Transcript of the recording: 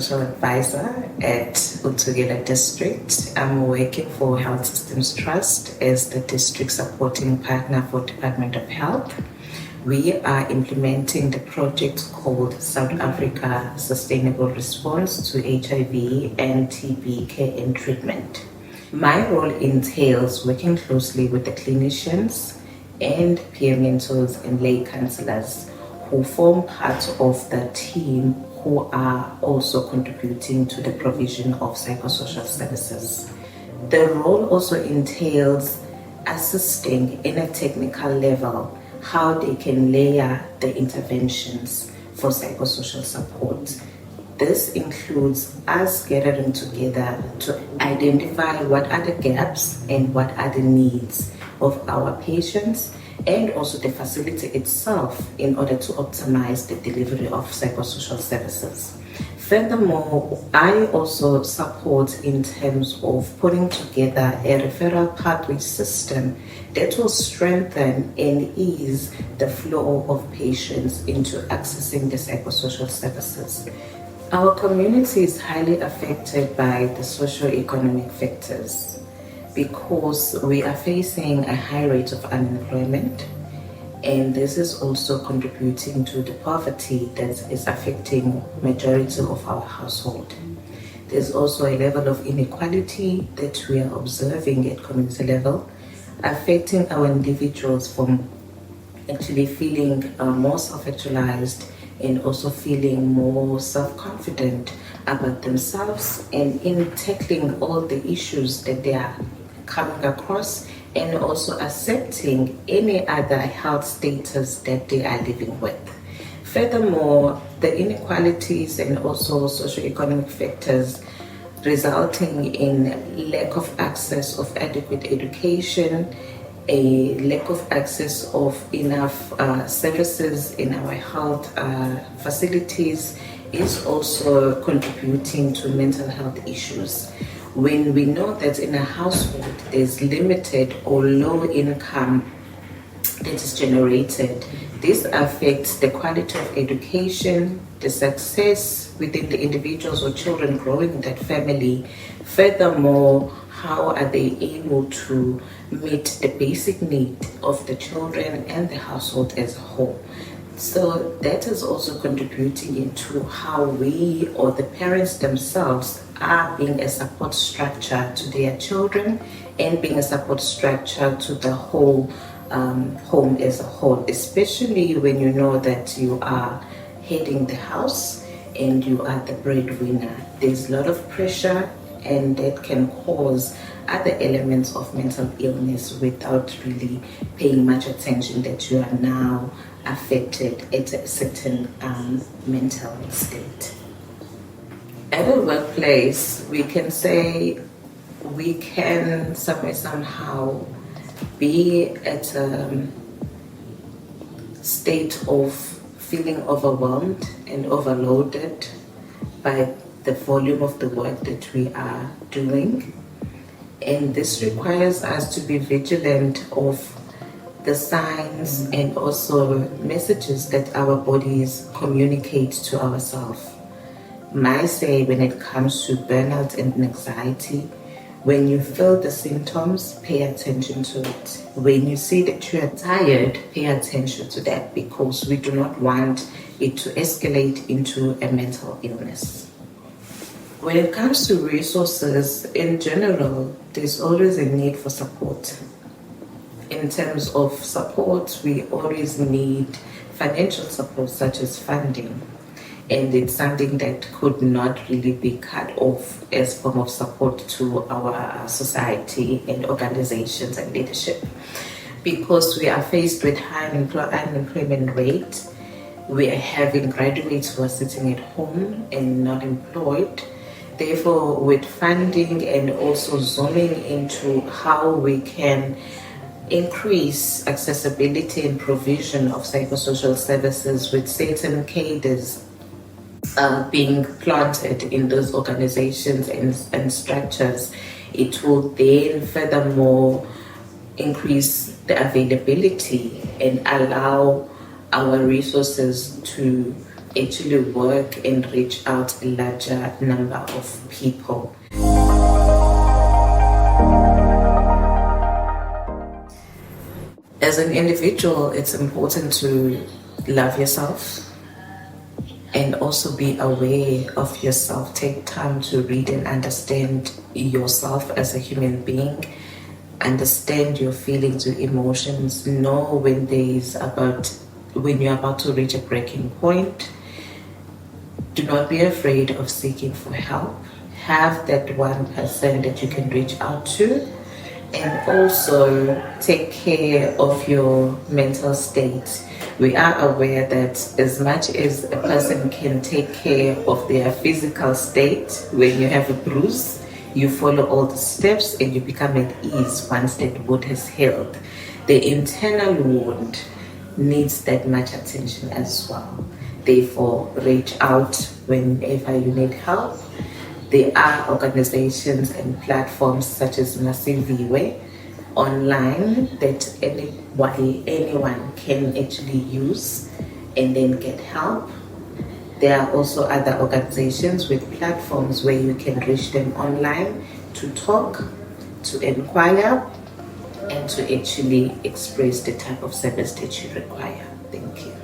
psychosocial advisor at uThukela district. I'm working for Health Systems Trust as the district supporting partner for Department of Health. We are implementing the project called South Africa Sustainable Response to HIV and TB Care and Treatment. My role entails working closely with the clinicians and peer mentors and lay counselors who form part of the team who are also contributing to the provision of psychosocial services. The role also entails assisting in a technical level how they can layer the interventions for psychosocial support. This includes us gathering together to identify what are the gaps and what are the needs of our patients and also the facility itself in order to optimize the delivery of psychosocial services. Furthermore, I also support in terms of putting together a referral pathway system that will strengthen and ease the flow of patients into accessing the psychosocial services. Our community is highly affected by the socio-economic factors because we are facing a high rate of unemployment, and this is also contributing to the poverty that is affecting majority of our household. There's also a level of inequality that we are observing at community level, affecting our individuals from actually feeling more self-actualized and also feeling more self-confident about themselves and in tackling all the issues that they are coming across and also accepting any other health status that they are living with. Furthermore, the inequalities and also socioeconomic factors resulting in lack of access of adequate education, a lack of access of enough services in our health facilities is also contributing to mental health issues. When we know that in a household there's limited or low income that is generated, this affects the quality of education, the success within the individuals or children growing in that family. Furthermore, how are they able to meet the basic need of the children and the household as a whole? So that is also contributing into how we or the parents themselves are being a support structure to their children and being a support structure to the whole home as a whole, especially when you know that you are heading the house and you are the breadwinner. There's a lot of pressure and that can cause other elements of mental illness without really paying much attention that you are now affected at a certain mental state. At a workplace, we can say we can somehow be at a state of feeling overwhelmed and overloaded by the volume of the work that we are doing. And this requires us to be vigilant of the signs and also messages that our bodies communicate to ourselves. My say when it comes to burnout and anxiety, when you feel the symptoms, pay attention to it. When you see that you are tired, pay attention to that because we do not want it to escalate into a mental illness. When it comes to resources in general, there's always a need for support. In terms of support, we always need financial support such as funding. And it's something that could not really be cut off as form of support to our society and organizations and leadership. Because we are faced with high unemployment rate, we are having graduates who are sitting at home and not employed. Therefore, with funding and also zooming into how we can increase accessibility and provision of psychosocial services with certain cadres being planted in those organizations and structures, it will then furthermore increase the availability and allow our resources to actually work and reach out a larger number of people. As an individual, it's important to love yourself and also be aware of yourself. Take time to read and understand yourself as a human being. Understand your feelings, your emotions. Know when you're about to reach a breaking point. Do not be afraid of seeking for help. Have that one person that you can reach out to. And also take care of your mental state. We are aware that as much as a person can take care of their physical state, when you have a bruise, you follow all the steps and you become at ease once that wound has healed. The internal wound needs that much attention as well. Therefore, reach out whenever you need help. There are organizations and platforms such as Masiviwe online that anyone can actually use and then get help. There are also other organizations with platforms where you can reach them online to talk, to inquire, and to actually express the type of service that you require. Thank you.